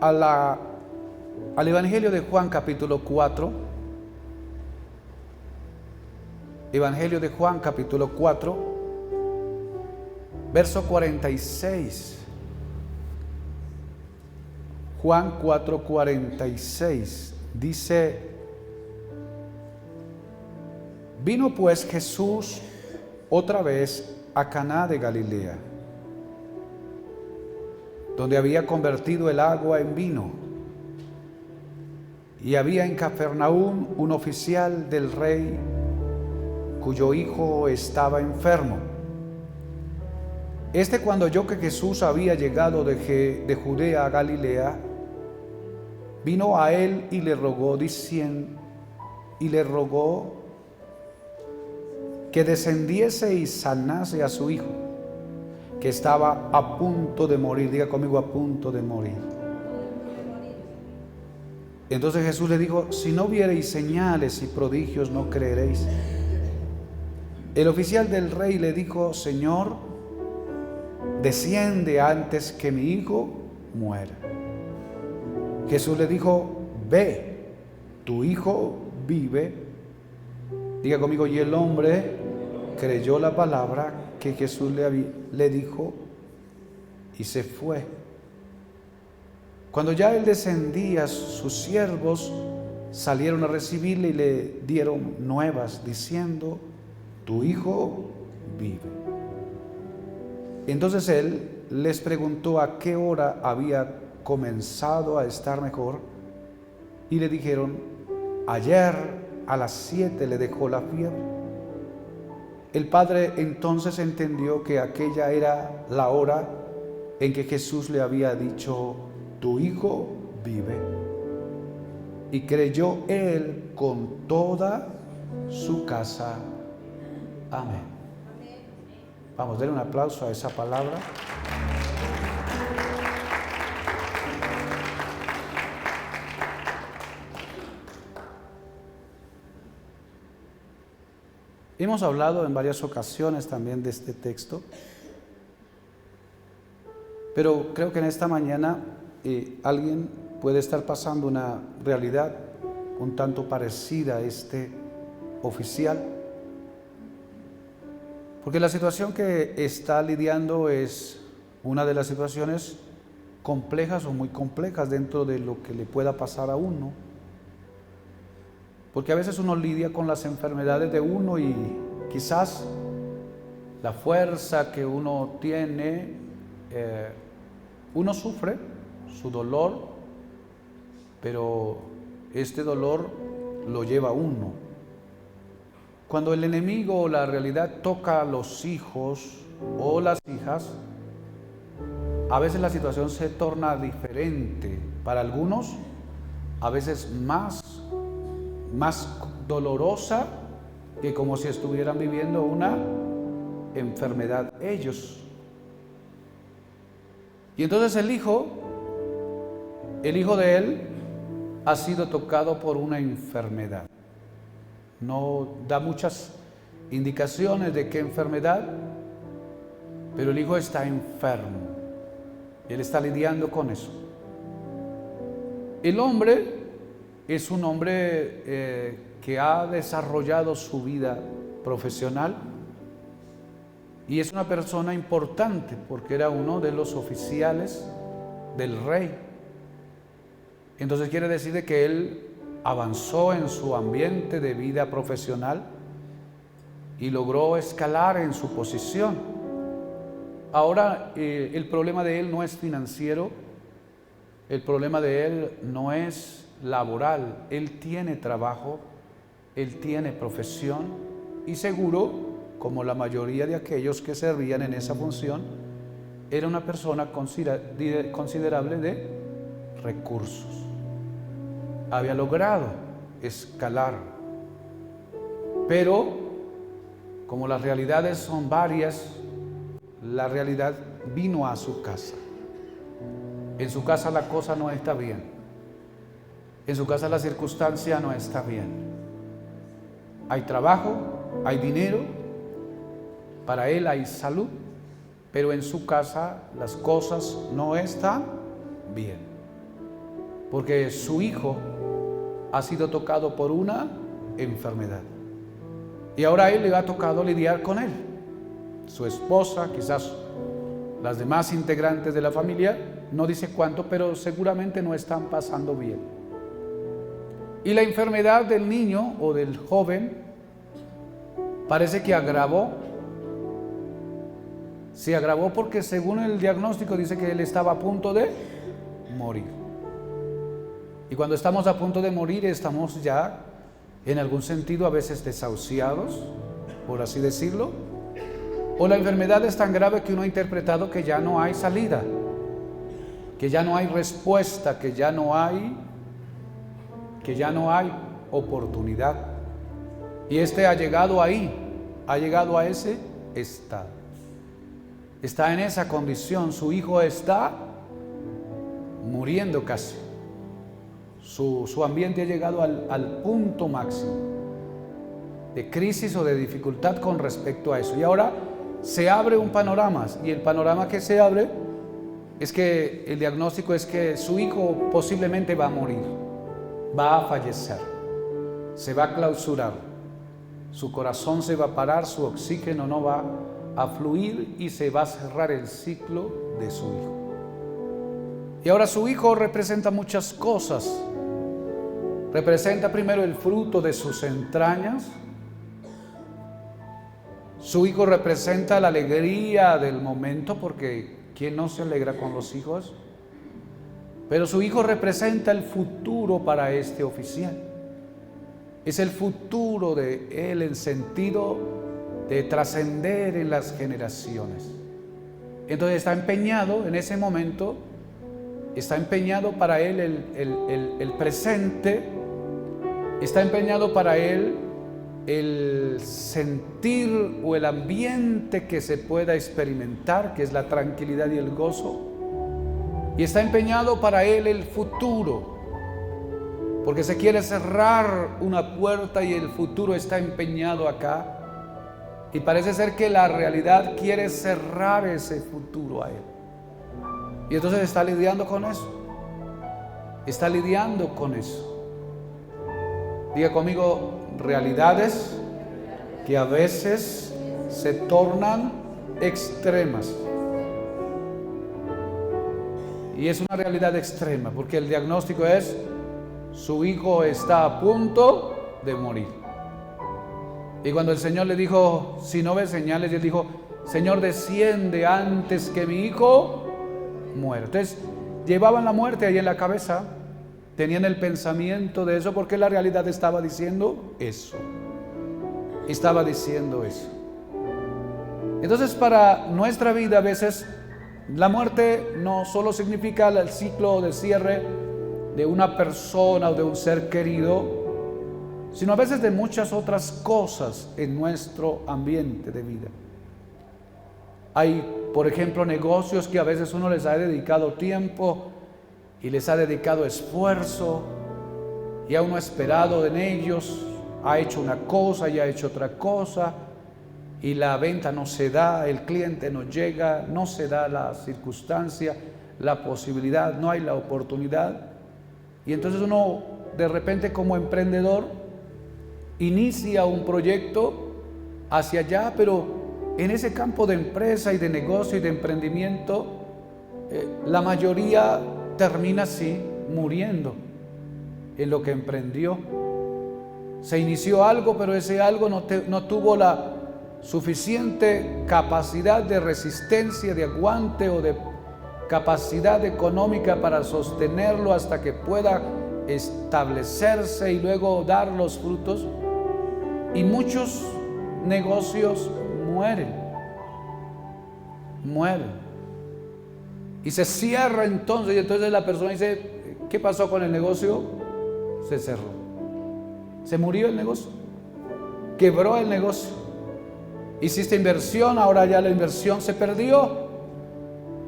al Evangelio de Juan capítulo 4. Evangelio de Juan capítulo 4, verso 46. Juan 4, 46 dice: vino pues Jesús otra vez a Caná de Galilea, donde había convertido el agua en vino. Y había en Capernaum un oficial del rey cuyo hijo estaba enfermo. Cuando oyó que Jesús había llegado de Judea a Galilea, vino a él y le rogó que descendiese y sanase a su hijo, que estaba a punto de morir. Diga conmigo: a punto de morir. Entonces Jesús le dijo: si no viereis señales y prodigios, no creeréis. El oficial del rey le dijo: Señor, desciende antes que mi hijo muera. Jesús le dijo: ve, tu hijo vive. Diga conmigo: y el hombre creyó la palabra que Jesús le dijo y se fue. Cuando ya él descendía, sus siervos salieron a recibirle y le dieron nuevas diciendo: tu hijo vive. Entonces él les preguntó a qué hora había comenzado a estar mejor, y le dijeron: ayer a las 7 le dejó la fiebre. El padre entonces entendió que aquella era la hora en que Jesús le había dicho: tu hijo vive. Y creyó él con toda su casa. Amén. Vamos, denle un aplauso a esa palabra. Hemos hablado en varias ocasiones también de este texto, pero creo que en esta mañana alguien puede estar pasando una realidad un tanto parecida a este oficial, porque la situación que está lidiando es una de las situaciones complejas o muy complejas dentro de lo que le pueda pasar a uno, porque a veces uno lidia con las enfermedades de uno y quizás la fuerza que uno tiene, uno sufre su dolor, pero este dolor lo lleva uno. Cuando el enemigo o la realidad toca a los hijos o las hijas, a veces la situación se torna diferente. Para algunos, a veces más dolorosa que como si estuvieran viviendo una enfermedad ellos. Y entonces el hijo de él ha sido tocado por una enfermedad. No da muchas indicaciones de qué enfermedad, pero el hijo está enfermo. Él está lidiando con eso. El hombre es un hombre que ha desarrollado su vida profesional y es una persona importante porque era uno de los oficiales del rey. Entonces quiere decir que él avanzó en su ambiente de vida profesional y logró escalar en su posición. Ahora el problema de él no es financiero, el problema de él no es laboral. Él tiene trabajo, él tiene profesión y seguro, como la mayoría de aquellos que servían en esa función, era una persona considerable de recursos. Había logrado escalar, pero como las realidades son varias, la realidad vino a su casa. En su casa la cosa no está bien. En su casa la circunstancia no está bien. Hay trabajo, hay dinero, para él hay salud, pero en su casa las cosas no están bien. porque su hijo ha sido tocado por una enfermedad. Y ahora a él le ha tocado lidiar con él. Su esposa, quizás las demás integrantes de la familia, no dice cuánto, pero seguramente no están pasando bien. Y la enfermedad del niño o del joven parece que se agravó porque según el diagnóstico dice que él estaba a punto de morir. Y cuando estamos a punto de morir estamos ya en algún sentido a veces desahuciados, por así decirlo, o la enfermedad es tan grave que uno ha interpretado que ya no hay salida, que ya no hay respuesta, que ya no hay oportunidad. Y ha llegado ahí, ha llegado a ese estado. Está en esa condición, su hijo está muriendo casi. Su ambiente ha llegado al punto máximo de crisis o de dificultad con respecto a eso. Y ahora se abre un panorama, y el panorama que se abre es que el diagnóstico es que su hijo posiblemente va a morir, va a fallecer, se va a clausurar, su corazón se va a parar, su oxígeno no va a fluir y se va a cerrar el ciclo de su hijo. Y ahora su hijo representa muchas cosas. Representa primero el fruto de sus entrañas. Su hijo representa la alegría del momento, porque ¿quién no se alegra con los hijos? Pero su hijo representa el futuro para este oficial. Es el futuro de él en sentido de trascender en las generaciones. Entonces está empeñado en ese momento, está empeñado para él el presente, está empeñado para él el sentir o el ambiente que se pueda experimentar, que es la tranquilidad y el gozo, y está empeñado para él el futuro, porque se quiere cerrar una puerta y el futuro está empeñado acá, y parece ser que la realidad quiere cerrar ese futuro a él, y entonces está lidiando con eso, está lidiando con eso. Diga conmigo, realidades que a veces se tornan extremas. Y es una realidad extrema, porque el diagnóstico es: su hijo está a punto de morir. Y cuando el Señor le dijo, si no ves señales, él dijo, Señor, desciende antes que mi hijo muera. Entonces, llevaban la muerte ahí en la cabeza, tenían el pensamiento de eso, porque la realidad estaba diciendo eso. Estaba diciendo eso. Entonces, para nuestra vida a veces, la muerte no solo significa el ciclo de cierre de una persona o de un ser querido, sino a veces de muchas otras cosas en nuestro ambiente de vida. Hay, por ejemplo, negocios que a veces uno les ha dedicado tiempo y les ha dedicado esfuerzo y a uno ha esperado en ellos, ha hecho una cosa y ha hecho otra cosa, y la venta no se da, el cliente no llega, no se da la circunstancia, la posibilidad, no hay la oportunidad. Y entonces uno de repente como emprendedor inicia un proyecto hacia allá, pero en ese campo de empresa y de negocio y de emprendimiento, la mayoría termina así, muriendo en lo que emprendió. Se inició algo, pero ese algo no tuvo la suficiente capacidad de resistencia, de aguante o de capacidad económica para sostenerlo hasta que pueda establecerse y luego dar los frutos. Y muchos negocios mueren. Y se cierra entonces, y entonces la persona dice, ¿qué pasó con el negocio? Se cerró. Se murió el negocio. Quebró el negocio. Hiciste inversión, ahora ya la inversión se perdió.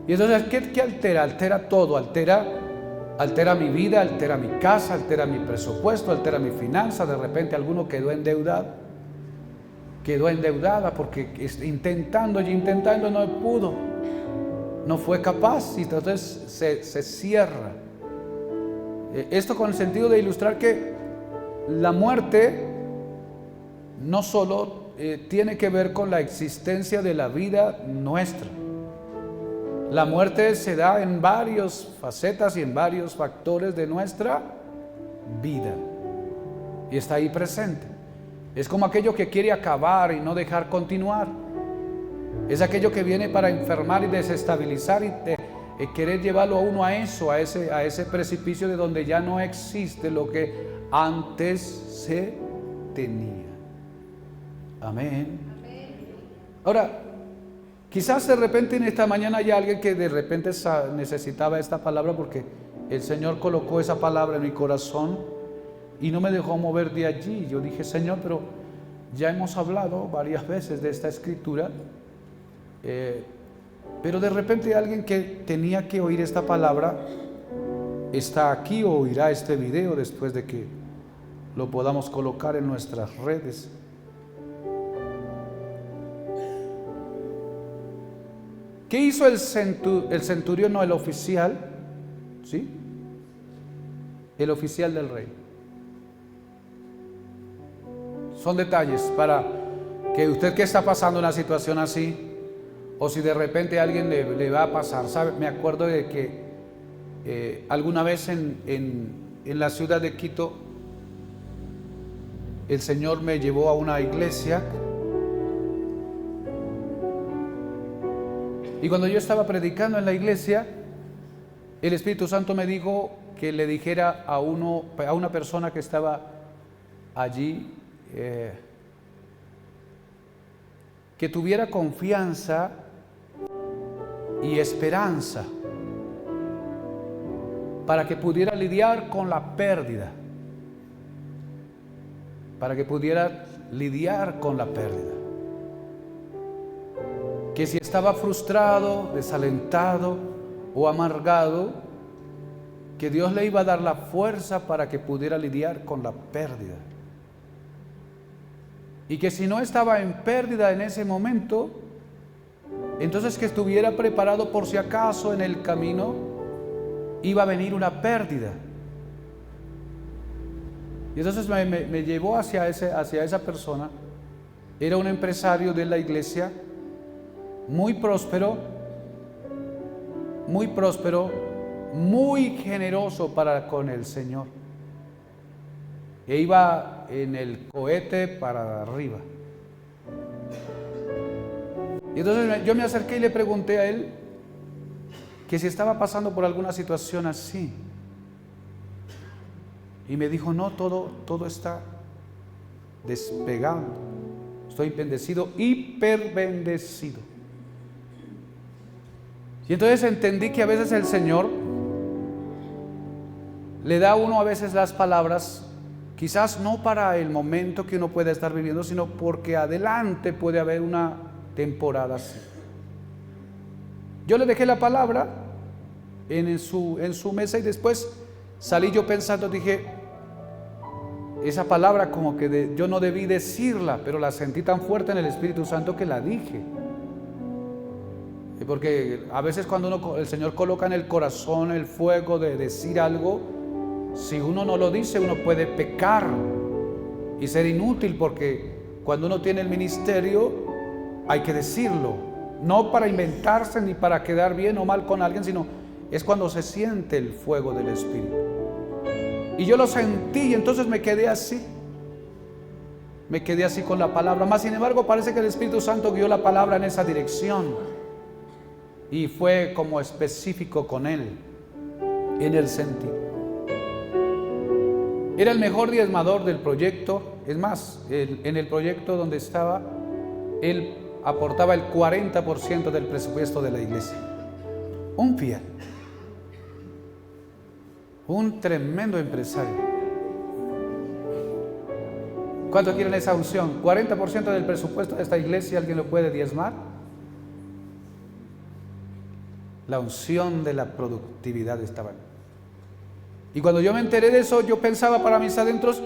Y entonces, ¿qué altera? Altera todo, altera mi vida, altera mi casa, altera mi presupuesto, altera mi finanza. De repente alguno quedó endeudada porque intentando no pudo, no fue capaz, y entonces se cierra. Esto con el sentido de ilustrar que la muerte no solo tiene que ver con la existencia de la vida nuestra. La muerte se da en varias facetas y en varios factores de nuestra vida. Y está ahí presente. Es como aquello que quiere acabar y no dejar continuar. Es aquello que viene para enfermar y desestabilizar y querer llevarlo a uno a eso, a ese precipicio de donde ya no existe lo que antes se tenía. Amén. Ahora, quizás de repente en esta mañana hay alguien que de repente necesitaba esta palabra porque el Señor colocó esa palabra en mi corazón y no me dejó mover de allí. Yo dije, Señor, pero ya hemos hablado varias veces de esta escritura, pero de repente alguien que tenía que oír esta palabra está aquí o oirá este video después de que lo podamos colocar en nuestras redes. ¿Qué hizo el centurión, no el oficial? ¿Sí? El oficial del rey. Son detalles para que usted que está pasando una situación así, o si de repente a alguien le va a pasar, ¿sabe? Me acuerdo de que alguna vez en la ciudad de Quito, el Señor me llevó a una iglesia. Y cuando yo estaba predicando en la iglesia, el Espíritu Santo me dijo que le dijera a una persona que estaba allí, que tuviera confianza y esperanza para que pudiera lidiar con la pérdida. Para que pudiera lidiar con la pérdida. Que si estaba frustrado, desalentado o amargado, que Dios le iba a dar la fuerza para que pudiera lidiar con la pérdida. Y que si no estaba en pérdida en ese momento, entonces que estuviera preparado por si acaso en el camino iba a venir una pérdida. Y entonces me llevó hacia esa persona. Era un empresario de la iglesia, muy próspero, muy generoso para con el Señor. E iba en el cohete para arriba. Y entonces yo me acerqué y le pregunté a él que si estaba pasando por alguna situación así. Y me dijo, no, todo está despegando. Estoy bendecido, hiper bendecido. Y entonces entendí que a veces el Señor le da a uno a veces las palabras, quizás no para el momento que uno pueda estar viviendo, sino porque adelante puede haber una temporada así. Yo le dejé la palabra en su mesa y después salí yo pensando, dije, esa palabra como que yo no debí decirla, pero la sentí tan fuerte en el Espíritu Santo que la dije. Porque a veces cuando el Señor coloca en el corazón el fuego de decir algo, si uno no lo dice, uno puede pecar y ser inútil, porque cuando uno tiene el ministerio hay que decirlo, no para inventarse ni para quedar bien o mal con alguien, sino es cuando se siente el fuego del Espíritu. Y yo lo sentí y entonces me quedé así con la palabra. Más sin embargo parece que el Espíritu Santo guió la palabra en esa dirección. Y fue como específico con él, en el sentido. Era el mejor diezmador del proyecto. Es más, en el proyecto donde estaba, él aportaba el 40% del presupuesto de la iglesia. Un fiel. Un tremendo empresario. ¿Cuánto quieren esa unción? 40% del presupuesto de esta iglesia, ¿alguien lo puede diezmar? La unción de la productividad estaba. Y cuando yo me enteré de eso, yo pensaba para mis adentros,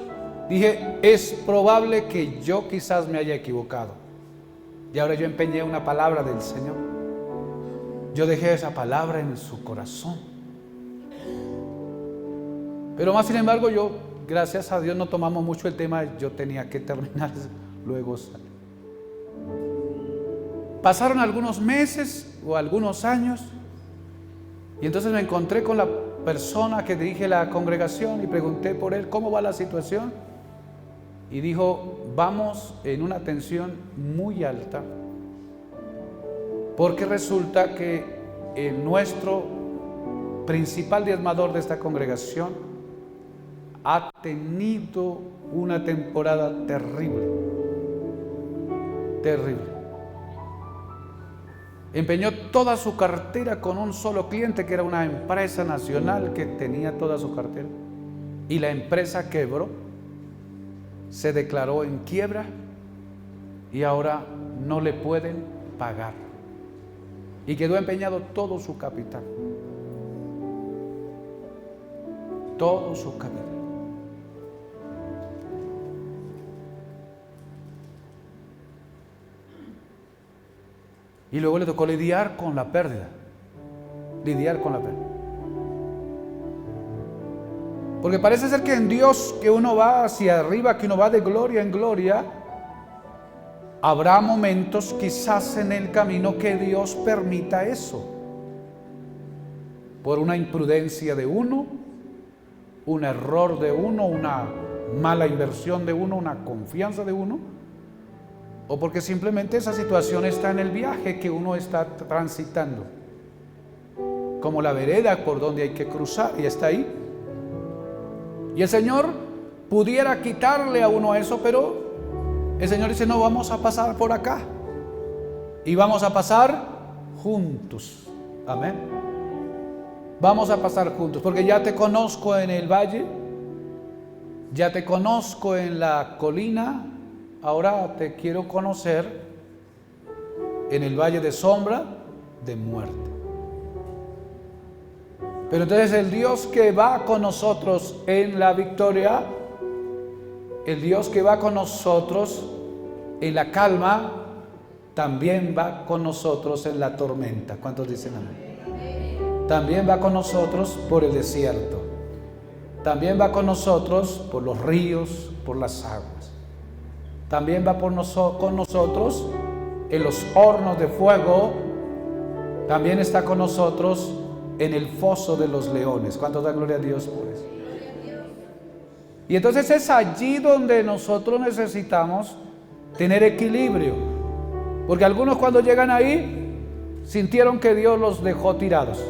dije, es probable que yo quizás me haya equivocado. Y ahora yo empeñé una palabra del Señor. Yo dejé esa palabra en su corazón. Pero más sin embargo yo, gracias a Dios, no tomamos mucho el tema, yo tenía que terminar luego. Pasaron algunos meses o algunos años y entonces me encontré con la persona que dirige la congregación y pregunté por él cómo va la situación y dijo, vamos en una tensión muy alta porque resulta que nuestro principal diezmador de esta congregación ha tenido una temporada terrible. Empeñó toda su cartera con un solo cliente, que era una empresa nacional que tenía toda su cartera. Y la empresa quebró, se declaró en quiebra y ahora no le pueden pagar. Y quedó empeñado todo su capital. Todo su capital. Y luego le tocó lidiar con la pérdida. Porque parece ser que en Dios, que uno va hacia arriba, que uno va de gloria en gloria, habrá momentos quizás en el camino que Dios permita eso. Por una imprudencia de uno, un error de uno, una mala inversión de uno, una confianza de uno, o porque simplemente esa situación está en el viaje que uno está transitando, como la vereda por donde hay que cruzar, y está ahí. Y el Señor pudiera quitarle a uno eso, pero el Señor dice, no, vamos a pasar por acá y vamos a pasar juntos. Amén. Vamos a pasar juntos, porque ya te conozco en el valle, ya te conozco en la colina. Ahora te quiero conocer en el valle de sombra de muerte. Pero entonces el Dios que va con nosotros en la victoria, el Dios que va con nosotros en la calma, también va con nosotros en la tormenta. ¿Cuántos dicen amén? También va con nosotros por el desierto. También va con nosotros por los ríos, por las aguas. También va con nosotros en los hornos de fuego. También está con nosotros en el foso de los leones. ¿Cuántos dan gloria a Dios por eso? Y entonces es allí donde nosotros necesitamos tener equilibrio. Porque algunos cuando llegan ahí sintieron que Dios los dejó tirados.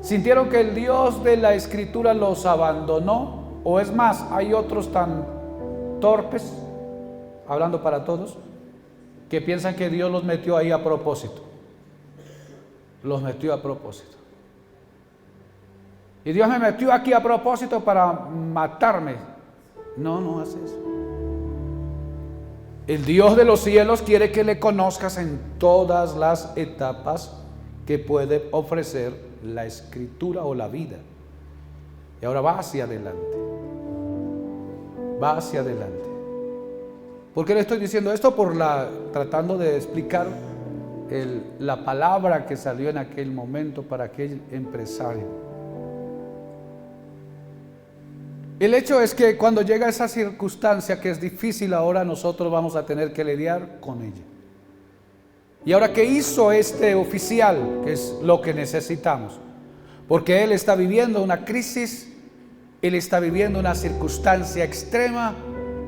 Sintieron que el Dios de la Escritura los abandonó. O es más, hay otros tan torpes, hablando para todos, que piensan que Dios los metió ahí a propósito. Los metió a propósito. Y Dios me metió aquí a propósito para matarme. No, no hace eso. El Dios de los cielos quiere que le conozcas en todas las etapas que puede ofrecer la Escritura o la vida. Y ahora va hacia adelante. Va hacia adelante. ¿Por qué le estoy diciendo esto? Tratando de explicar la palabra que salió en aquel momento para aquel empresario. El hecho es que cuando llega esa circunstancia que es difícil, ahora nosotros vamos a tener que lidiar con ella. Y ahora, ¿qué hizo este oficial? Que es lo que necesitamos. Porque él está viviendo una crisis. Él está viviendo una circunstancia extrema,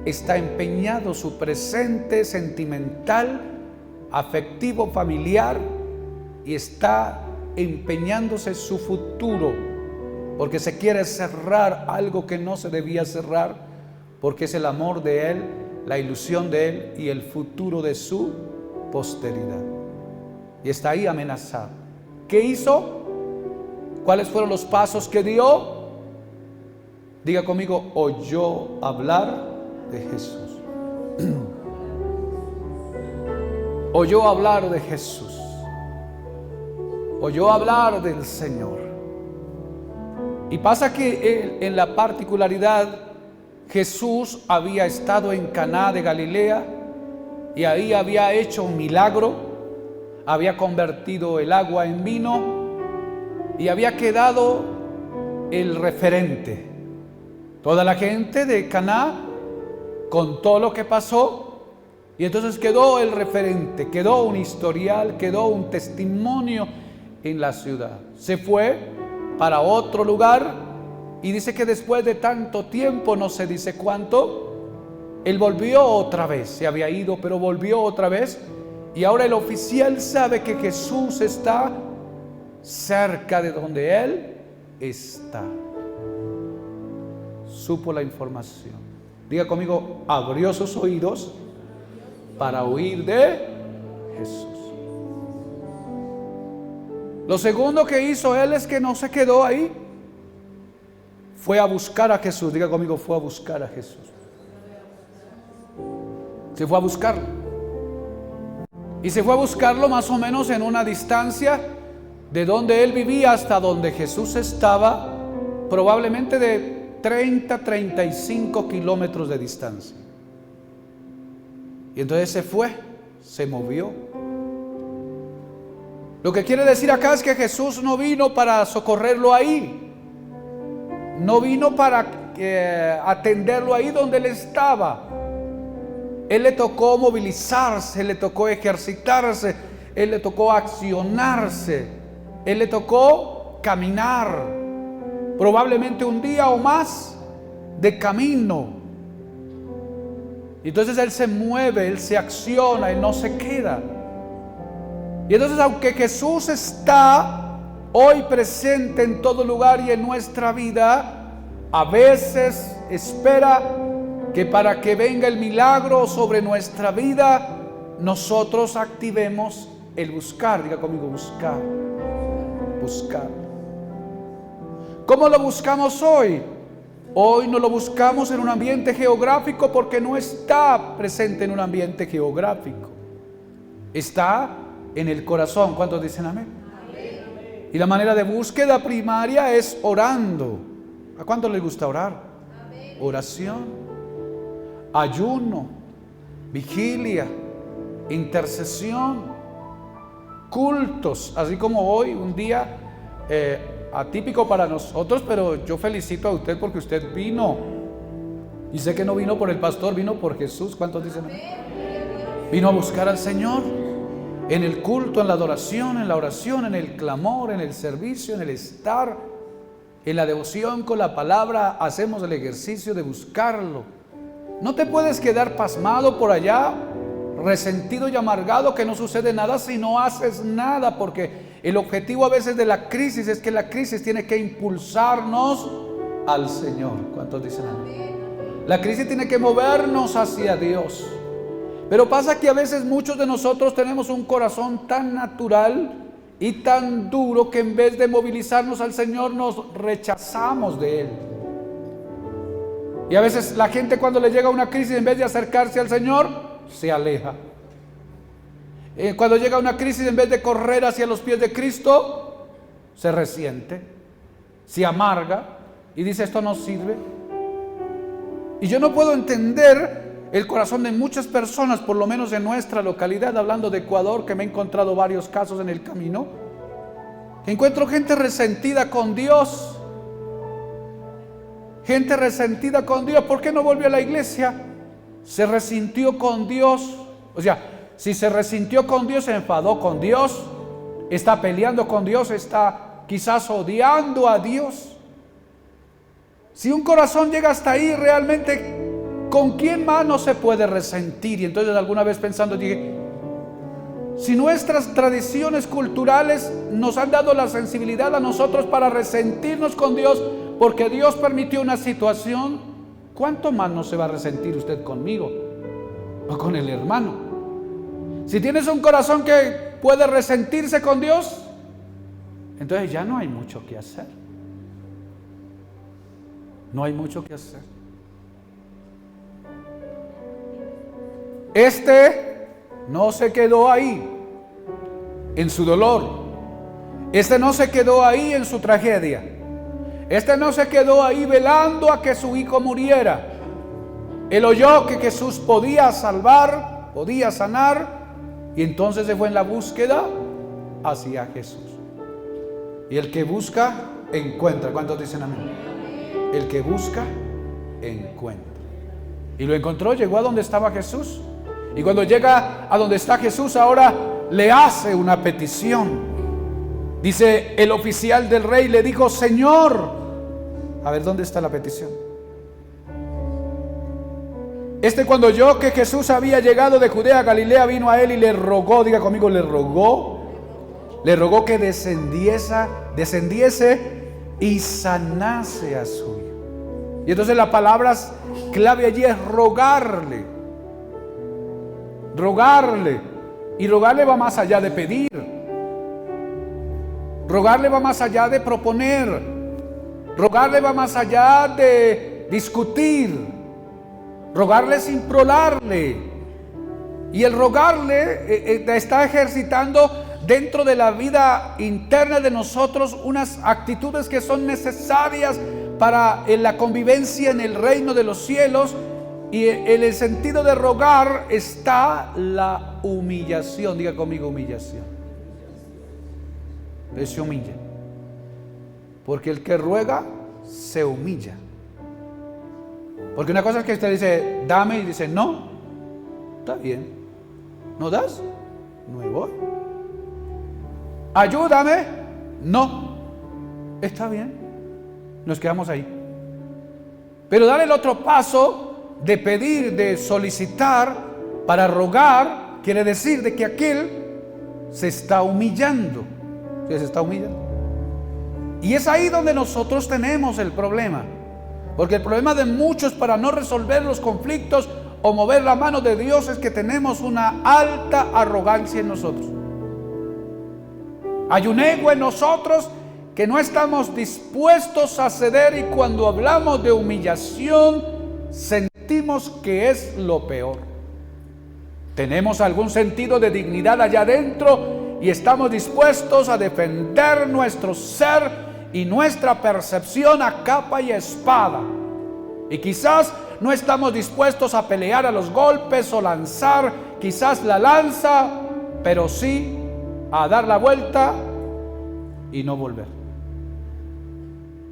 está empeñado su presente sentimental, afectivo, familiar, y está empeñándose su futuro, porque se quiere cerrar algo que no se debía cerrar, porque es el amor de él, la ilusión de él y el futuro de su posteridad. Y está ahí amenazado. ¿Qué hizo? ¿Cuáles fueron los pasos que dio? Diga conmigo, oyó hablar de Jesús. Oyó hablar de Jesús. Oyó hablar del Señor. Y pasa que en la particularidad, Jesús había estado en Caná de Galilea y ahí había hecho un milagro, había convertido el agua en vino y había quedado el referente. Toda la gente de Caná contó lo que pasó y entonces quedó el referente, quedó un historial, quedó un testimonio en la ciudad. Se fue para otro lugar y dice que después de tanto tiempo, no se dice cuánto, él volvió otra vez. Se había ido, pero volvió otra vez. Y ahora el oficial sabe que Jesús está cerca de donde él está. Supo la información. Diga conmigo, abrió sus oídos para oír de Jesús. Lo segundo que hizo él es que no se quedó ahí. Fue a buscar a Jesús. Diga conmigo, fue a buscar a Jesús. Se fue a buscarlo. Y se fue a buscarlo más o menos en una distancia de donde él vivía hasta donde Jesús estaba, probablemente de 30-35 kilómetros de distancia. Y entonces se fue, se movió. Lo que quiere decir acá es que Jesús no vino para socorrerlo ahí. No vino para atenderlo ahí donde él estaba. Él le tocó movilizarse, le tocó ejercitarse, él le tocó accionarse, él le tocó caminar, probablemente un día o más de camino. Y entonces él se mueve, él se acciona, él no se queda. Y entonces, aunque Jesús está hoy presente en todo lugar y en nuestra vida, a veces espera que para que venga el milagro sobre nuestra vida, nosotros activemos el buscar. Diga conmigo, buscar. Buscar. ¿Cómo lo buscamos hoy? Hoy no lo buscamos en un ambiente geográfico porque no está presente en un ambiente geográfico. Está en el corazón. ¿Cuántos dicen amén? Amén. Y la manera de búsqueda primaria es orando. ¿A cuántos les gusta orar? Amén. Oración, ayuno, vigilia, intercesión, cultos, así como hoy, un día atípico para nosotros, pero yo felicito a usted porque usted vino. Y sé que no vino por el pastor, vino por Jesús. ¿Cuántos dicen amén? Vino a buscar al Señor en el culto, en la adoración, en la oración, en el clamor, en el servicio, en el estar, en la devoción con la palabra. Hacemos el ejercicio de buscarlo. No te puedes quedar pasmado por allá, resentido y amargado que no sucede nada si no haces nada, porque el objetivo a veces de la crisis es que la crisis tiene que impulsarnos al Señor. ¿Cuántos dicen amén? La crisis tiene que movernos hacia Dios. Pero pasa que a veces muchos de nosotros tenemos un corazón tan natural y tan duro que en vez de movilizarnos al Señor nos rechazamos de Él. Y a veces la gente, cuando le llega una crisis, en vez de acercarse al Señor, se aleja. Cuando llega una crisis, en vez de correr hacia los pies de Cristo, se resiente, se amarga y dice: esto no sirve. Y yo no puedo entender el corazón de muchas personas, por lo menos en nuestra localidad, hablando de Ecuador, que me he encontrado varios casos en el camino. Encuentro gente resentida con Dios. Gente resentida con Dios. ¿Por qué no volvió a la iglesia? Se resintió con Dios. O sea, si se resintió con Dios, se enfadó con Dios, está peleando con Dios, está quizás odiando a Dios. Si un corazón llega hasta ahí, realmente, ¿con quién más no se puede resentir? Y entonces alguna vez pensando dije: si nuestras tradiciones culturales nos han dado la sensibilidad a nosotros para resentirnos con Dios porque Dios permitió una situación, ¿cuánto más no se va a resentir usted conmigo o con el hermano? Si tienes un corazón que puede resentirse con Dios, entonces ya no hay mucho que hacer. No hay mucho que hacer. Este no se quedó ahí en su dolor. Este no se quedó ahí en su tragedia. Este no se quedó ahí velando a que su hijo muriera. Él oyó que Jesús podía salvar, podía sanar, y entonces se fue en la búsqueda hacia Jesús. Y el que busca encuentra. ¿Cuántos dicen amén? El que busca, encuentra. Y lo encontró, llegó a donde estaba Jesús. Y cuando llega a donde está Jesús, ahora le hace una petición. Dice, el oficial del rey le dijo, Señor, a ver, ¿dónde está la petición? Cuando oyó que Jesús había llegado de Judea a Galilea, vino a él y le rogó, diga conmigo, le rogó que descendiese y sanase a su hijo. Y entonces la palabra clave allí es rogarle. Y rogarle va más allá de pedir. Rogarle va más allá de proponer. Rogarle va más allá de discutir. Rogarle es implorarle. Y el rogarle está ejercitando dentro de la vida interna de nosotros unas actitudes que son necesarias para la convivencia en el reino de los cielos. Y en el sentido de rogar está la humillación. Diga conmigo, humillación. Él se humilla. Porque el que ruega se humilla. Porque una cosa es que usted dice, dame, y dice, no, está bien. ¿No das? No me voy. Ayúdame. No, está bien. Nos quedamos ahí. Pero dar el otro paso de pedir, de solicitar, para rogar, quiere decir de que aquel se está humillando. ¿Sí? Se está humillando. Y es ahí donde nosotros tenemos el problema. Porque el problema de muchos para no resolver los conflictos o mover la mano de Dios es que tenemos una alta arrogancia en nosotros. Hay un ego en nosotros que no estamos dispuestos a ceder, y cuando hablamos de humillación sentimos que es lo peor. Tenemos algún sentido de dignidad allá adentro y estamos dispuestos a defender nuestro ser y nuestra percepción a capa y espada. Y quizás no estamos dispuestos a pelear a los golpes o lanzar quizás la lanza, pero sí a dar la vuelta y no volver.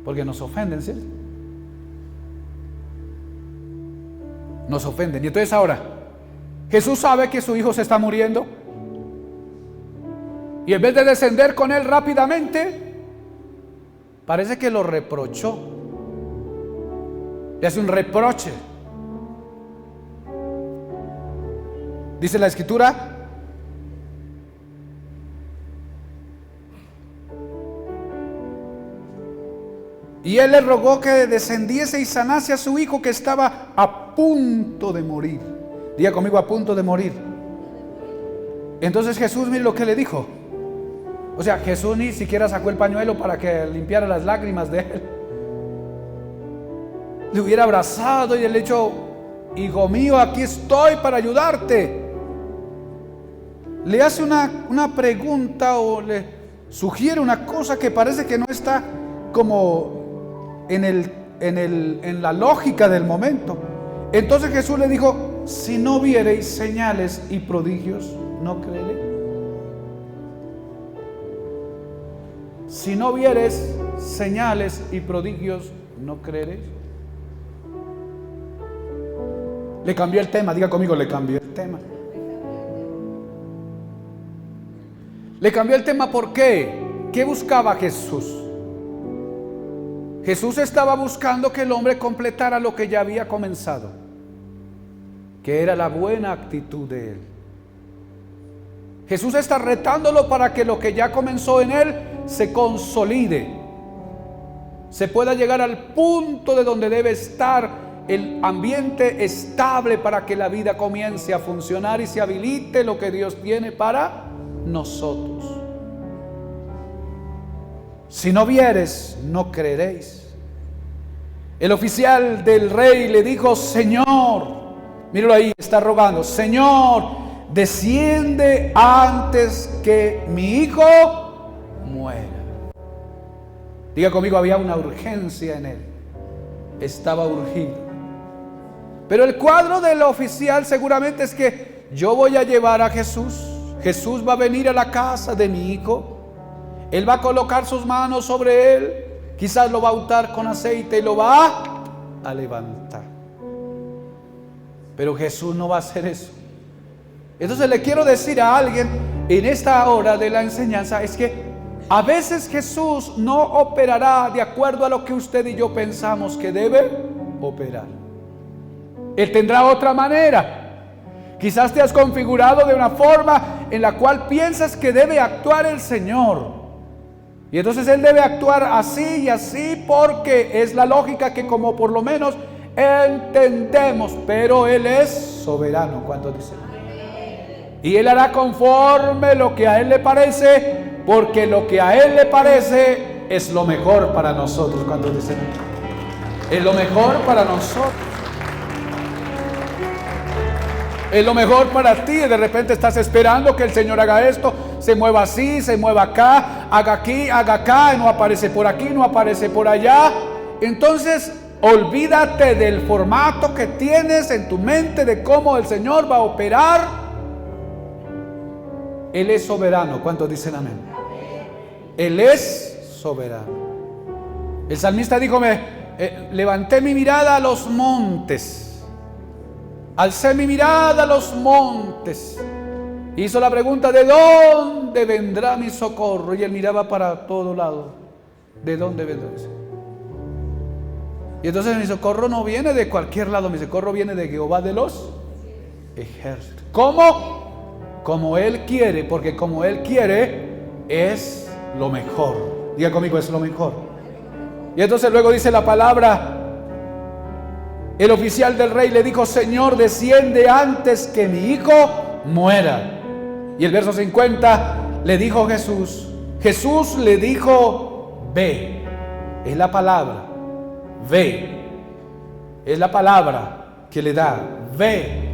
Porque nos ofenden, ¿sí? Nos ofenden. Y entonces ahora, Jesús sabe que su hijo se está muriendo. Y en vez de descender con él rápidamente, parece que lo reprochó. Le hace un reproche. Dice la escritura, y él le rogó que descendiese y sanase a su hijo que estaba a punto de morir. Diga conmigo, a punto de morir. Entonces Jesús, mire lo que le dijo. O sea, Jesús ni siquiera sacó el pañuelo para que limpiara las lágrimas de él. Le hubiera abrazado y le dicho, hijo mío, aquí estoy para ayudarte. Le hace una pregunta o le sugiere una cosa que parece que no está como en la lógica del momento. Entonces Jesús le dijo, si no viereis señales y prodigios, ¿no creeréis? Si no vieres señales y prodigios, ¿no creeréis? Le cambió el tema, diga conmigo, le cambió el tema. Le cambió el tema, ¿por qué? ¿Qué buscaba Jesús? Jesús estaba buscando que el hombre completara lo que ya había comenzado, que era la buena actitud de él. Jesús está retándolo para que lo que ya comenzó en él se consolide, se pueda llegar al punto de donde debe estar el ambiente estable para que la vida comience a funcionar y se habilite lo que Dios tiene para nosotros. Si no vieres, no creeréis. El oficial del rey le dijo, Señor, míralo ahí, está rogando, Señor, desciende antes que mi hijo muera. Diga conmigo, había una urgencia en él. Estaba urgido. Pero el cuadro del oficial seguramente es que yo voy a llevar a Jesús. Jesús va a venir a la casa de mi hijo. Él va a colocar sus manos sobre él. quizás lo va a untar con aceite y lo va a levantar. Pero Jesús no va a hacer eso. Entonces le quiero decir a alguien en esta hora de la enseñanza, es que a veces Jesús no operará de acuerdo a lo que usted y yo pensamos que debe operar. Él tendrá otra manera. Quizás te has configurado de una forma en la cual piensas que debe actuar el Señor. Y entonces Él debe actuar así y así porque es la lógica que como por lo menos entendemos. Pero Él es soberano. ¿Cuántos dicen? Y Él hará conforme lo que a Él le parece, porque lo que a Él le parece es lo mejor para nosotros. ¿Cuántos dicen? Es lo mejor para nosotros. Es lo mejor para ti. De repente estás esperando que el Señor haga esto, se mueva así, se mueva acá, haga aquí, haga acá, no aparece por aquí, no aparece por allá. Entonces, olvídate del formato que tienes en tu mente de cómo el Señor va a operar. Él es soberano. ¿Cuántos dicen amén? Él es soberano. El salmista dijo, levanté mi mirada a los montes. Alcé mi mirada a los montes. Hizo la pregunta, ¿de dónde vendrá mi socorro? Y él miraba para todo lado. ¿De dónde vendrá ese? Y entonces mi socorro no viene de cualquier lado. Mi socorro viene de Jehová de los ejércitos. ¿Cómo? Como Él quiere, porque como Él quiere es lo mejor. Diga conmigo, es lo mejor. Y entonces luego dice la palabra, el oficial del rey le dijo, Señor, desciende antes que mi hijo muera. Y el verso 50 le dijo Jesús le dijo, ve. Es la palabra, ve. Es la palabra que le da, ve.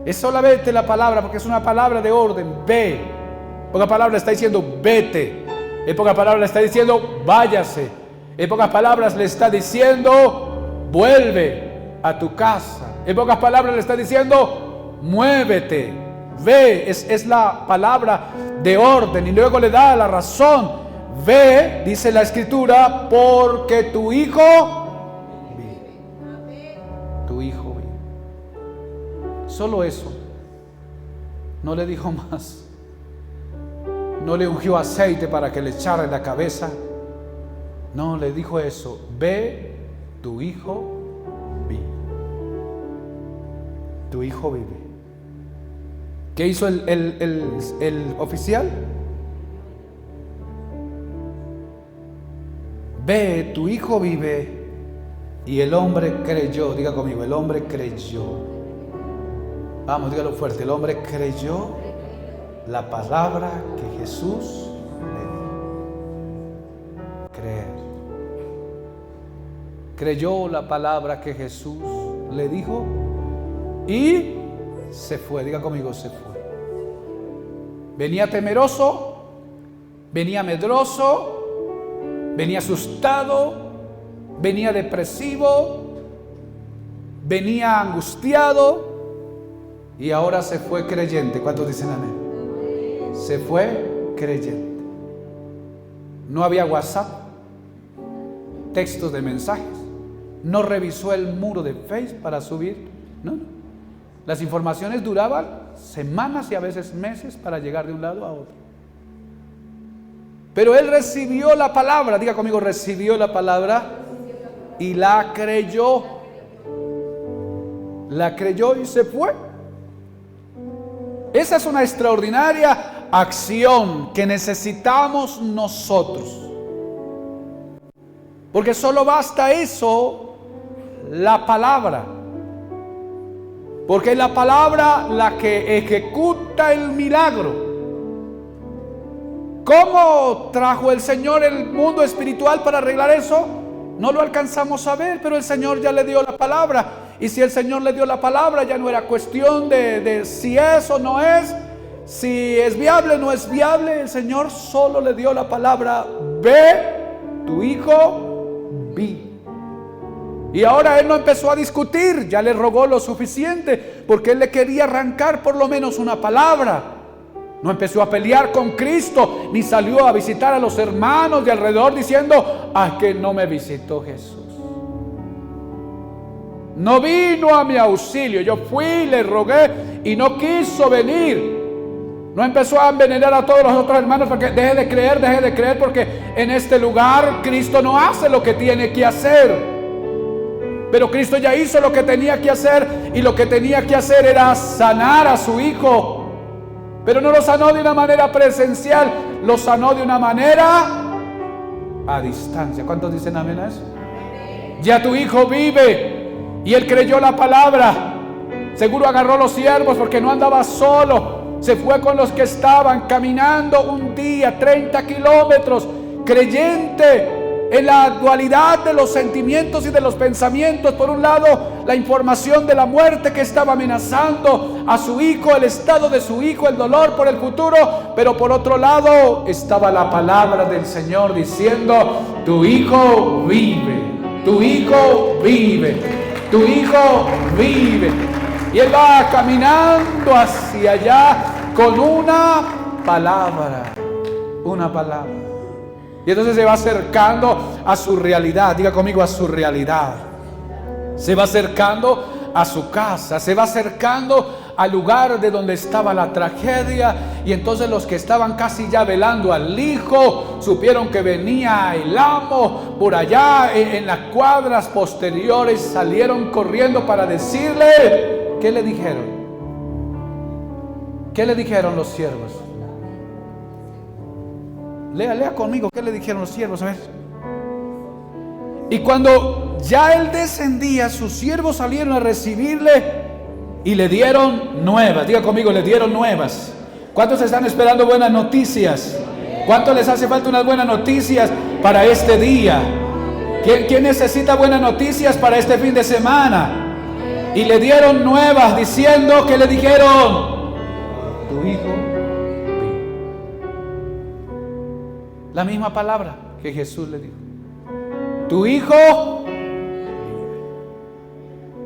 Es solamente la palabra, porque es una palabra de orden, ve. En pocas palabras le está diciendo, vete. En pocas palabras le está diciendo, váyase. En pocas palabras le está diciendo, vuelve a tu casa. En pocas palabras le está diciendo, muévete, ve. Es la palabra de orden. Y luego le da la razón. Ve, dice la escritura, porque tu hijo vive. Tu hijo vive. Solo eso. No le dijo más. No le ungió aceite para que le echara en la cabeza. No, le dijo eso. Ve, tu hijo vive. Tu hijo vive. ¿Qué hizo el oficial? Ve, tu hijo vive. Y el hombre creyó. Diga conmigo, el hombre creyó. Vamos, dígalo fuerte. El hombre creyó la palabra que Jesús le dio. Creer. Creyó la palabra que Jesús le dijo y se fue. Diga conmigo, se fue. Venía temeroso, venía medroso, venía asustado, venía depresivo, venía angustiado y ahora se fue creyente. ¿Cuántos dicen amén? Se fue creyente. No había WhatsApp, textos de mensajes. No revisó el muro de Facebook para subir. No. Las informaciones duraban semanas y a veces meses para llegar de un lado a otro. Pero él recibió la palabra. Diga conmigo, recibió la palabra y la creyó. La creyó y se fue. Esa es una extraordinaria acción que necesitamos nosotros. Porque solo basta eso, la palabra. Porque es la palabra la que ejecuta el milagro. ¿Cómo trajo el Señor el mundo espiritual para arreglar eso? No lo alcanzamos a ver, pero el Señor ya le dio la palabra. Y si el Señor le dio la palabra, ya no era cuestión de si es o no es, si es viable o no es viable. El Señor solo le dio la palabra, ve, tu hijo vive. Y ahora él no empezó a discutir, ya le rogó lo suficiente, porque él le quería arrancar por lo menos una palabra. No empezó a pelear con Cristo, ni salió a visitar a los hermanos de alrededor diciendo: ¿a que no me visitó Jesús? No vino a mi auxilio. Yo fui, le rogué y no quiso venir. No empezó a envenenar a todos los otros hermanos porque deje de creer, porque en este lugar Cristo no hace lo que tiene que hacer. Pero Cristo ya hizo lo que tenía que hacer, y lo que tenía que hacer era sanar a su hijo. Pero no lo sanó de una manera presencial, lo sanó de una manera a distancia. ¿Cuántos dicen amén a eso? Ya tu hijo vive. Y él creyó la palabra. Seguro agarró los siervos porque no andaba solo. Se fue con los que estaban caminando un día 30 kilómetros, creyente en la dualidad de los sentimientos y de los pensamientos. Por un lado, la información de la muerte que estaba amenazando a su hijo, el estado de su hijo, el dolor por el futuro. Pero por otro lado estaba la palabra del Señor diciendo: tu hijo vive, tu hijo vive, tu hijo vive. Y él va caminando hacia allá con una palabra. Y entonces se va acercando a su realidad. Diga conmigo: a su realidad. Se va acercando a su casa, se va acercando al lugar de donde estaba la tragedia. Y entonces los que estaban casi ya velando al hijo supieron que venía el amo por allá en las cuadras posteriores. Salieron corriendo para decirle. ¿Qué le dijeron? ¿Qué le dijeron los siervos? Lea conmigo. ¿Qué le dijeron los siervos? A ver. Y cuando ya él descendía, sus siervos salieron a recibirle y le dieron nuevas. Diga conmigo: le dieron nuevas. ¿Cuántos están esperando buenas noticias? ¿Cuántos les hace falta unas buenas noticias para este día? ¿Quién necesita buenas noticias para este fin de semana? Y le dieron nuevas diciendo, ¿qué le dijeron? Tu hijo vive. La misma palabra que Jesús le dijo. Tu hijo vive.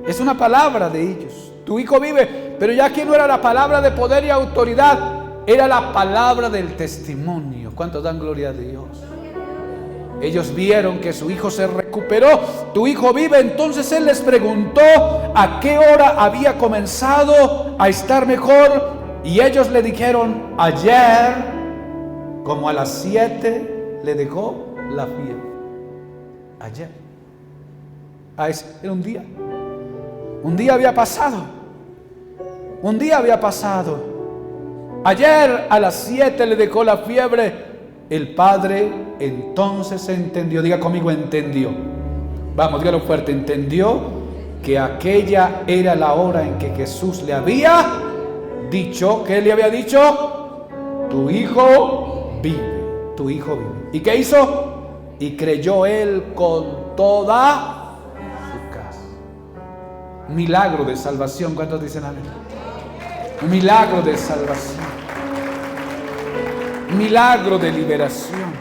Es una palabra de ellos. Tu hijo vive. Pero ya aquí no era la palabra de poder y autoridad, era la palabra del testimonio. ¿Cuántos dan gloria a Dios? Ellos vieron que su hijo se recuperó. Tu hijo vive. Entonces él les preguntó a qué hora había comenzado a estar mejor. Y ellos le dijeron: ayer, como a las 7, le dejó la fiebre. Ayer. Era un día. Un día había pasado. Un día había pasado. Ayer a las 7 le dejó la fiebre. El padre entonces entendió. Diga conmigo: entendió. Vamos, dígalo fuerte. Entendió que aquella era la hora en que Jesús le había dicho. ¿Qué le había dicho? Tu hijo vive. Tu hijo vive. ¿Y qué hizo? Y creyó él con toda su casa. Milagro de salvación. ¿Cuántos dicen amén? Un milagro de salvación. Milagro de liberación.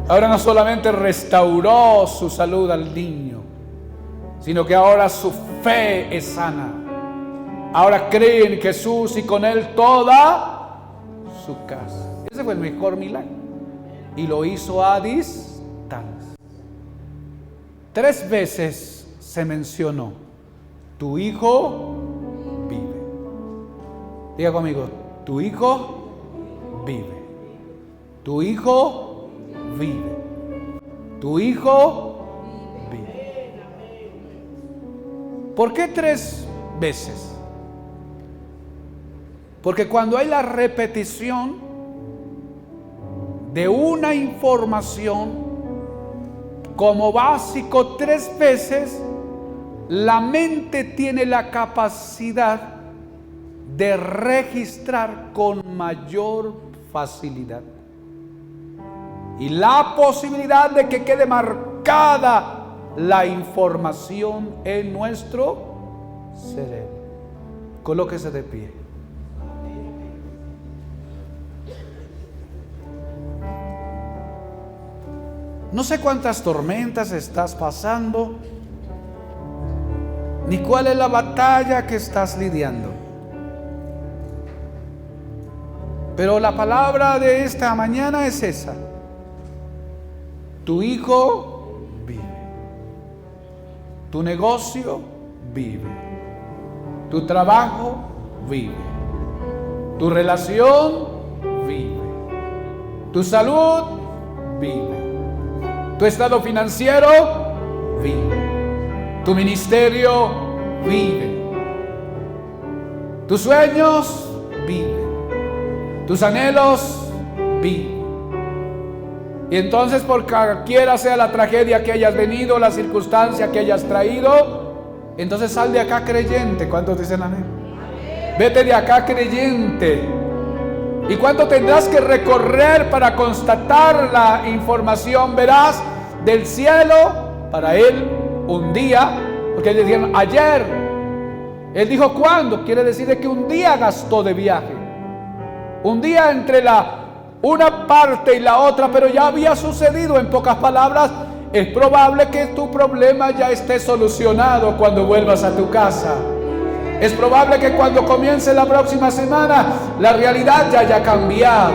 Ahora no solamente restauró su salud al niño, sino que ahora su fe es sana. Ahora cree en Jesús y con él toda su casa. Ese fue el mejor milagro. Y lo hizo a distancia. 3 veces se mencionó: tu hijo vive. Diga conmigo: tu hijo vive. Tu hijo vive. Tu hijo vive. ¿Por qué 3 veces? Porque cuando hay la repetición de una información como básico 3 veces, la mente tiene la capacidad de registrar con mayor facilidad y la posibilidad de que quede marcada la información en nuestro cerebro. Colóquese de pie. No sé cuántas tormentas estás pasando, ni cuál es la batalla que estás lidiando. Pero la palabra de esta mañana es esa. Tu hijo vive. Tu negocio vive. Tu trabajo vive. Tu relación vive. Tu salud vive. Tu estado financiero vive. Tu ministerio vive. Tus sueños viven. Tus anhelos viven. Y entonces, por cualquiera sea la tragedia que hayas venido, la circunstancia que hayas traído, entonces sal de acá creyente. ¿Cuántos dicen amén? Vete de acá creyente. ¿Y cuánto tendrás que recorrer para constatar la información veraz del cielo para él un día? Porque ellos dijeron ayer. Él dijo cuándo. Quiere decir que un día gastó de viaje. Un día entre una parte y la otra, pero ya había sucedido. En pocas palabras, es probable que tu problema ya esté solucionado cuando vuelvas a tu casa. Es probable que cuando comience la próxima semana, la realidad ya haya cambiado.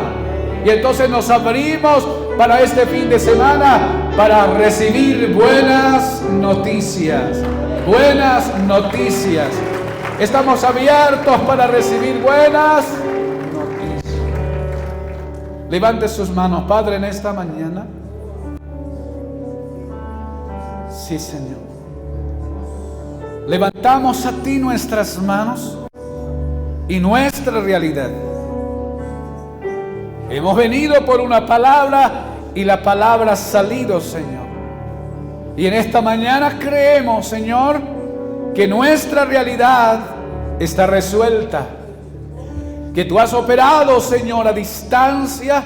Y entonces nos abrimos para este fin de semana para recibir buenas noticias. Buenas noticias. Estamos abiertos para recibir buenas noticias. Levante sus manos, Padre, en esta mañana. Sí, Señor. Levantamos a ti nuestras manos y nuestra realidad. Hemos venido por una palabra y la palabra ha salido, Señor. Y en esta mañana creemos, Señor, que nuestra realidad está resuelta. Que tú has operado, Señor, a distancia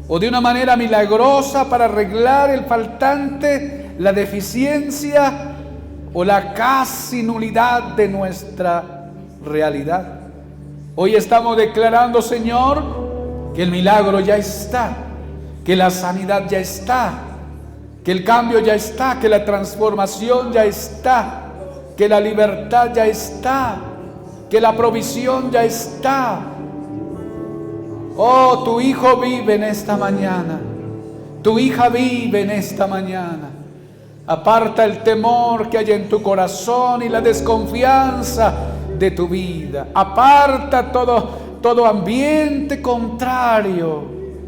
o de una manera milagrosa para arreglar el faltante, la deficiencia o la casi nulidad de nuestra realidad. Hoy estamos declarando, Señor, que el milagro ya está, que la sanidad ya está, que el cambio ya está, que la transformación ya está, que la libertad ya está, que la provisión ya está. Oh, tu hijo vive en esta mañana, tu hija vive en esta mañana. Aparta el temor que hay en tu corazón y la desconfianza de tu vida. Aparta todo ambiente contrario,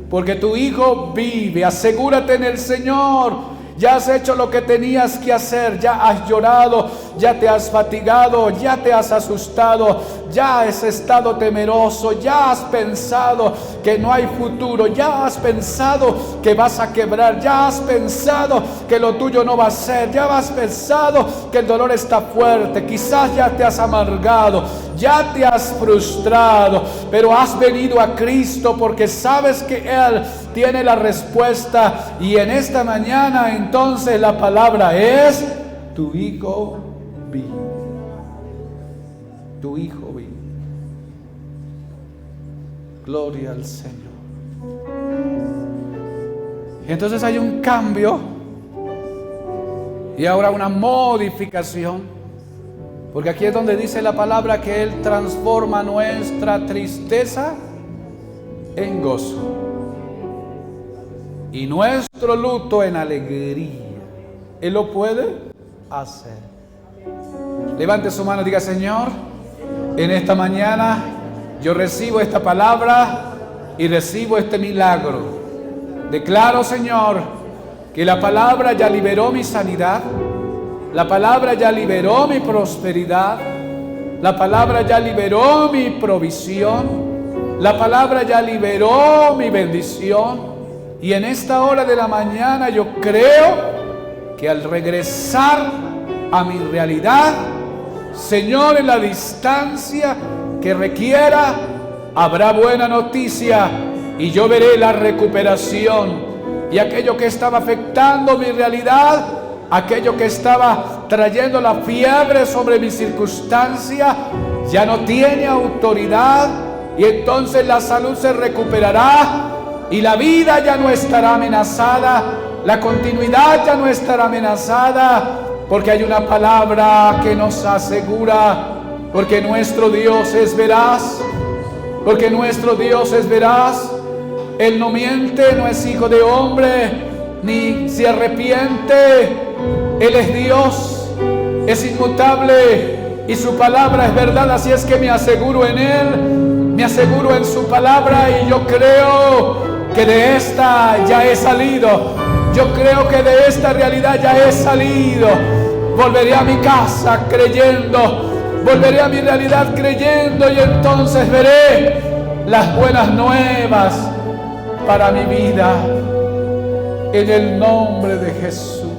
porque tu hijo vive. Asegúrate en el Señor. Ya has hecho lo que tenías que hacer, ya has llorado, ya te has fatigado, ya te has asustado, ya has estado temeroso, ya has pensado que no hay futuro, ya has pensado que vas a quebrar, ya has pensado que lo tuyo no va a ser, ya has pensado que el dolor está fuerte, quizás ya te has amargado, ya te has frustrado, pero has venido a Cristo porque sabes que Él tiene la respuesta. Y en esta mañana entonces la palabra es: tu hijo vive. Tu hijo vive. Gloria al Señor. Y entonces hay un cambio y ahora una modificación. Porque aquí es donde dice la palabra que Él transforma nuestra tristeza en gozo y nuestro luto en alegría. Él lo puede hacer. Levante su mano y diga: Señor, en esta mañana yo recibo esta palabra y recibo este milagro. Declaro, Señor, que la palabra ya liberó mi sanidad. La palabra ya liberó mi prosperidad. La palabra ya liberó mi provisión. La palabra ya liberó mi bendición. Y en esta hora de la mañana yo creo que al regresar a mi realidad, Señor, en la distancia que requiera, habrá buena noticia y yo veré la recuperación. Y aquello que estaba afectando mi realidad, aquello que estaba trayendo la fiebre sobre mi circunstancia, ya no tiene autoridad, y entonces la salud se recuperará y la vida ya no estará amenazada, la continuidad ya no estará amenazada, porque hay una palabra que nos asegura, porque nuestro Dios es veraz, porque nuestro Dios es veraz, Él no miente, no es hijo de hombre, ni se arrepiente. Él es Dios, es inmutable y su palabra es verdad. Así es que me aseguro en Él, me aseguro en su palabra, y yo creo que de esta ya he salido. Yo creo que de esta realidad ya he salido. Volveré a mi casa creyendo, volveré a mi realidad creyendo, y entonces veré las buenas nuevas para mi vida, en el nombre de Jesús.